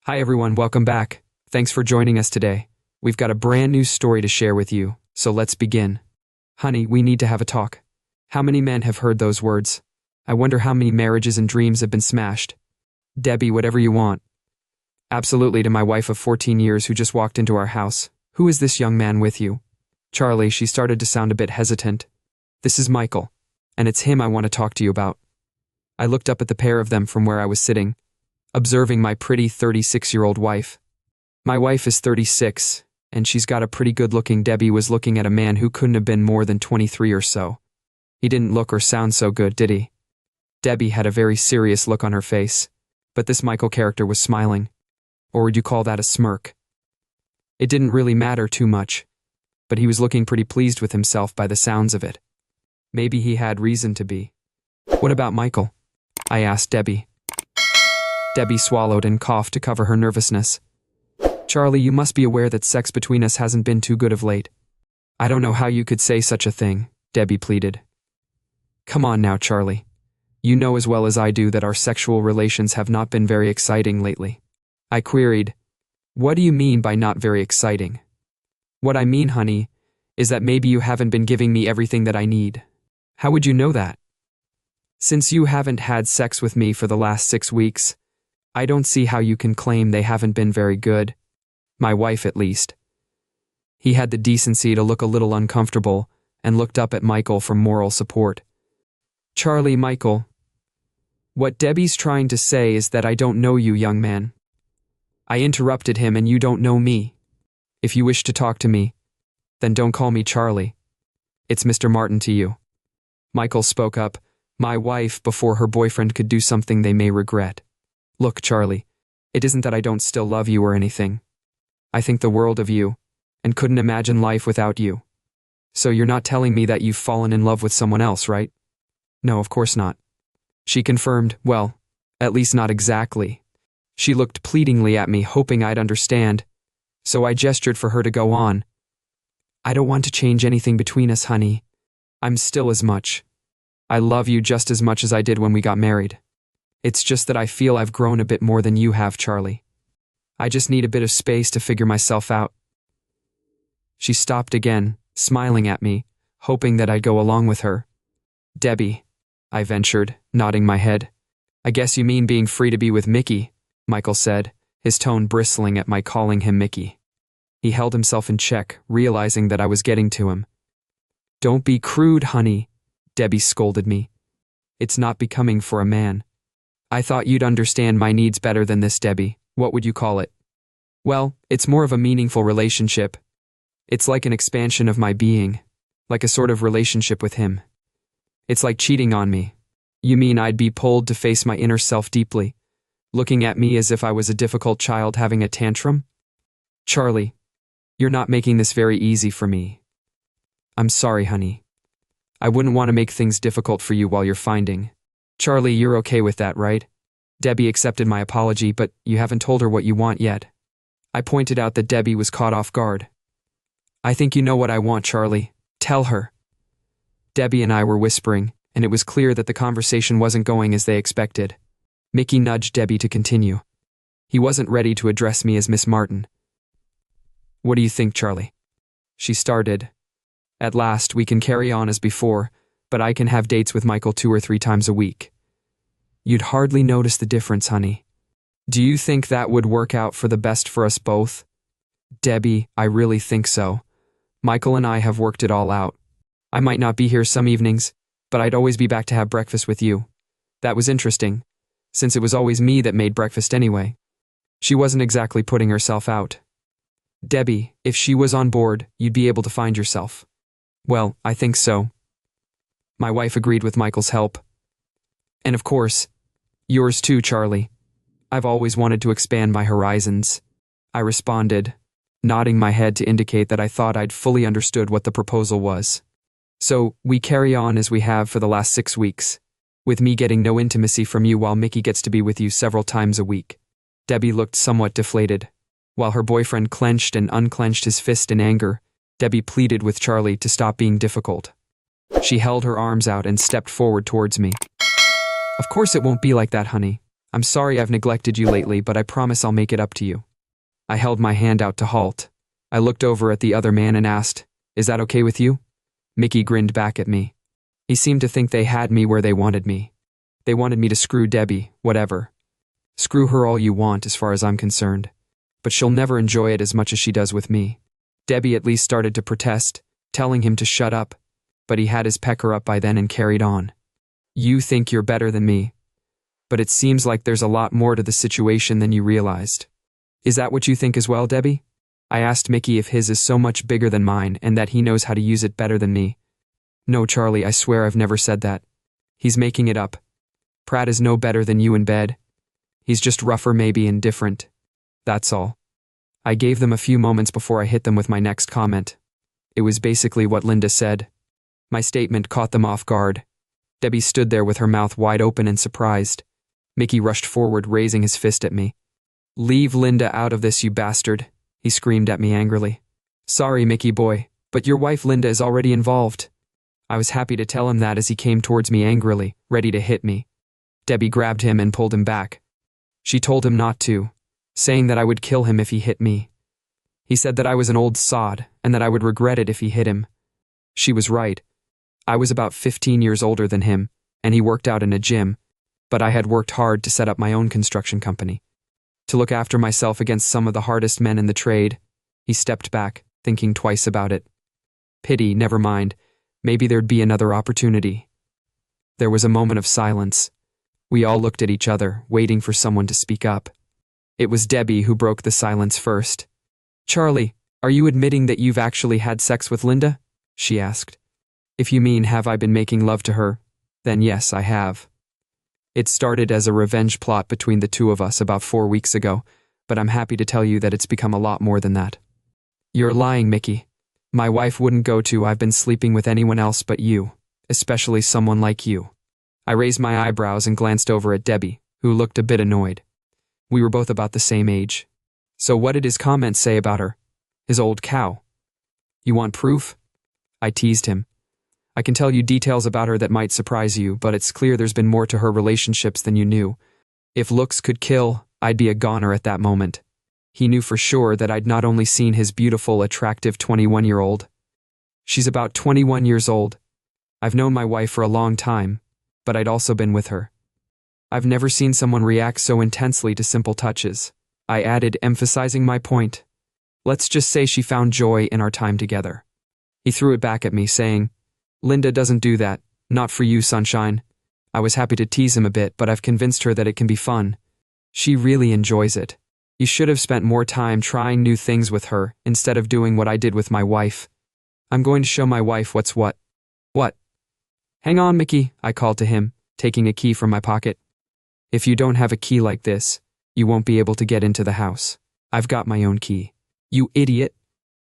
Hi everyone, welcome back. Thanks for joining us today. We've got a brand new story to share with you, so let's begin. Honey, we need to have a talk. How many men have heard those words? I wonder how many marriages and dreams have been smashed. Debbie, whatever you want. Absolutely, to my wife of 14 years who just walked into our house. Who is this young man with you? Charlie, she started to sound a bit hesitant. This is Michael, and it's him I want to talk to you about. I looked up at the pair of them from where I was sitting, observing my pretty 36-year-old wife. My wife is 36, and she's got a pretty good-looking. Debbie was looking at a man who couldn't have been more than 23 or so. He didn't look or sound so good, did he? Debbie had a very serious look on her face, but this Michael character was smiling. Or would you call that a smirk? It didn't really matter too much, but he was looking pretty pleased with himself by the sounds of it. Maybe he had reason to be. What about Michael? I asked Debbie. Debbie swallowed and coughed to cover her nervousness. Charlie, you must be aware that sex between us hasn't been too good of late. I don't know how you could say such a thing, Debbie pleaded. Come on now, Charlie. You know as well as I do that our sexual relations have not been very exciting lately. I queried. What do you mean by not very exciting? What I mean, honey, is that maybe you haven't been giving me everything that I need. How would you know that? Since you haven't had sex with me for the last 6 weeks, I don't see how you can claim they haven't been very good. My wife, at least. He had the decency to look a little uncomfortable and looked up at Michael for moral support. Charlie, Michael. What Debbie's trying to say is that I don't know you, young man. I interrupted him, and you don't know me. If you wish to talk to me, then don't call me Charlie. It's Mr. Martin to you. Michael spoke up. My wife, before her boyfriend could do something they may regret. Look, Charlie, it isn't that I don't still love you or anything. I think the world of you, and couldn't imagine life without you. So you're not telling me that you've fallen in love with someone else, right? No, of course not. She confirmed, well, at least not exactly. She looked pleadingly at me, hoping I'd understand, so I gestured for her to go on. I don't want to change anything between us, honey. I'm still as much. I love you just as much as I did when we got married. It's just that I feel I've grown a bit more than you have, Charlie. I just need a bit of space to figure myself out. She stopped again, smiling at me, hoping that I'd go along with her. Debbie, I ventured, nodding my head. I guess you mean being free to be with Mickey, Michael said, his tone bristling at my calling him Mickey. He held himself in check, realizing that I was getting to him. Don't be crude, honey, Debbie scolded me. It's not becoming for a man. I thought you'd understand my needs better than this, Debbie. What would you call it? Well, it's more of a meaningful relationship. It's like an expansion of my being, like a sort of relationship with him. It's like cheating on me. You mean I'd be pulled to face my inner self deeply, looking at me as if I was a difficult child having a tantrum? Charlie, you're not making this very easy for me. I'm sorry, honey. I wouldn't want to make things difficult for you while you're finding. Charlie, you're okay with that, right? Debbie accepted my apology, but you haven't told her what you want yet. I pointed out that Debbie was caught off guard. I think you know what I want, Charlie. Tell her. Debbie and I were whispering, and it was clear that the conversation wasn't going as they expected. Mickey nudged Debbie to continue. He wasn't ready to address me as Miss Martin. What do you think, Charlie? She started. At last, we can carry on as before, but I can have dates with Michael 2 or 3 times a week. You'd hardly notice the difference, honey. Do you think that would work out for the best for us both? Debbie, I really think so. Michael and I have worked it all out. I might not be here some evenings, but I'd always be back to have breakfast with you. That was interesting, since it was always me that made breakfast anyway. She wasn't exactly putting herself out. Debbie, if she was on board, you'd be able to find yourself. Well, I think so. My wife agreed with Michael's help. And of course, yours too, Charlie. I've always wanted to expand my horizons. I responded, nodding my head to indicate that I thought I'd fully understood what the proposal was. So, we carry on as we have for the last 6 weeks, with me getting no intimacy from you while Mickey gets to be with you several times a week. Debbie looked somewhat deflated. While her boyfriend clenched and unclenched his fist in anger, Debbie pleaded with Charlie to stop being difficult. She held her arms out and stepped forward towards me. Of course it won't be like that, honey. I'm sorry I've neglected you lately, but I promise I'll make it up to you. I held my hand out to halt. I looked over at the other man and asked, "Is that okay with you?" Mickey grinned back at me. He seemed to think they had me where they wanted me. They wanted me to screw Debbie, whatever. Screw her all you want as far as I'm concerned. But she'll never enjoy it as much as she does with me. Debbie at least started to protest, telling him to shut up, but he had his pecker up by then and carried on. You think you're better than me, but it seems like there's a lot more to the situation than you realized. Is that what you think as well, Debbie? I asked Mickey if his is so much bigger than mine and that he knows how to use it better than me. No, Charlie, I swear I've never said that. He's making it up. Pratt is no better than you in bed. He's just rougher maybe and different. That's all. I gave them a few moments before I hit them with my next comment. It was basically what Linda said. My statement caught them off guard. Debbie stood there with her mouth wide open and surprised. Mickey rushed forward, raising his fist at me. "Leave Linda out of this, you bastard," he screamed at me angrily. "Sorry, Mickey boy, but your wife Linda is already involved." I was happy to tell him that as he came towards me angrily, ready to hit me. Debbie grabbed him and pulled him back. She told him not to, saying that I would kill him if he hit me. He said that I was an old sod and that I would regret it if he hit him. She was right. I was about 15 years older than him, and he worked out in a gym, but I had worked hard to set up my own construction company. To look after myself against some of the hardest men in the trade, he stepped back, thinking twice about it. Pity, never mind. Maybe there'd be another opportunity. There was a moment of silence. We all looked at each other, waiting for someone to speak up. It was Debbie who broke the silence first. "Charlie, are you admitting that you've actually had sex with Linda?" she asked. "If you mean have I been making love to her, then yes, I have. It started as a revenge plot between the two of us about 4 weeks ago, but I'm happy to tell you that it's become a lot more than that." "You're lying, Mickey. My wife wouldn't go to I've been sleeping with anyone else but you, especially someone like you." I raised my eyebrows and glanced over at Debbie, who looked a bit annoyed. We were both about the same age. So what did his comments say about her? His old cow. "You want proof?" I teased him. "I can tell you details about her that might surprise you, but it's clear there's been more to her relationships than you knew. If looks could kill, I'd be a goner at that moment." He knew for sure that I'd not only seen his beautiful, attractive 21-year-old. She's about 21 years old. I've known my wife for a long time, but I'd also been with her. I've never seen someone react so intensely to simple touches, I added, emphasizing my point. Let's just say she found joy in our time together. He threw it back at me, saying, "Linda doesn't do that, not for you, sunshine." I was happy to tease him a bit, but I've convinced her that it can be fun. She really enjoys it. You should have spent more time trying new things with her instead of doing what I did with my wife. I'm going to show my wife what's what. What? "Hang on, Mickey," I called to him, taking a key from my pocket. "If you don't have a key like this, you won't be able to get into the house. I've got my own key." "You idiot,"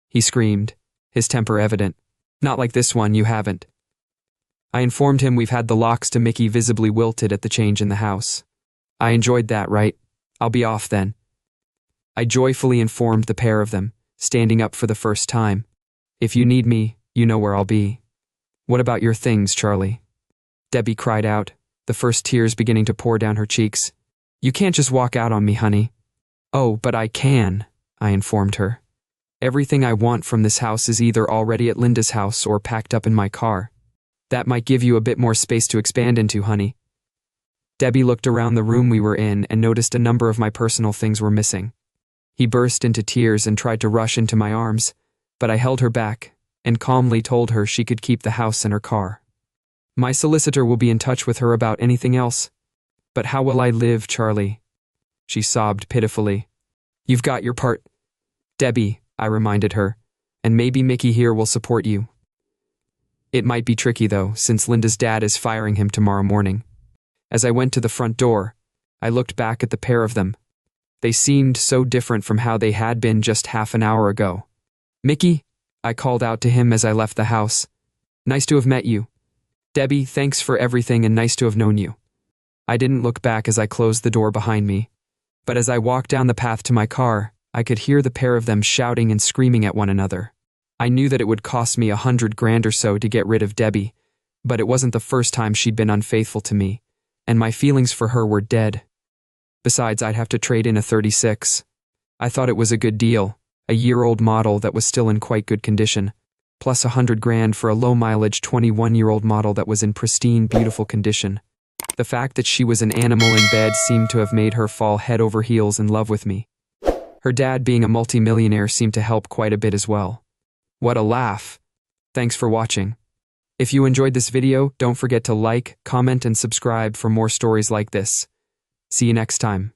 he screamed, his temper evident. "Not like this one, you haven't." I informed him we've had the locks to Mickey visibly wilted at the change in the house. "I enjoyed that, right? I'll be off then." I joyfully informed the pair of them, standing up for the first time. "If you need me, you know where I'll be." "What about your things, Charlie?" Debbie cried out, the first tears beginning to pour down her cheeks. "You can't just walk out on me, honey." "Oh, but I can," I informed her. "Everything I want from this house is either already at Linda's house or packed up in my car. That might give you a bit more space to expand into, honey." Debbie looked around the room we were in and noticed a number of my personal things were missing. He burst into tears and tried to rush into my arms, but I held her back and calmly told her she could keep the house and her car. "My solicitor will be in touch with her about anything else." "But how will I live, Charlie?" She sobbed pitifully. "You've got your part, Debbie," I reminded her, "and maybe Mickey here will support you." It might be tricky though, since Linda's dad is firing him tomorrow morning. As I went to the front door, I looked back at the pair of them. They seemed so different from how they had been just half an hour ago. "Mickey," I called out to him as I left the house. "Nice to have met you." "Debbie, thanks for everything and nice to have known you." I didn't look back as I closed the door behind me, but as I walked down the path to my car, I could hear the pair of them shouting and screaming at one another. I knew that it would cost me $100,000 or so to get rid of Debbie, but it wasn't the first time she'd been unfaithful to me, and my feelings for her were dead. Besides, I'd have to trade in a 36. I thought it was a good deal, a year-old model that was still in quite good condition, plus $100,000 for a low-mileage 21-year-old model that was in pristine, beautiful condition. The fact that she was an animal in bed seemed to have made her fall head over heels in love with me. Her dad being a multimillionaire seemed to help quite a bit as well. What a laugh. Thanks for watching. If you enjoyed this video, don't forget to like, comment, and subscribe for more stories like this. See you next time.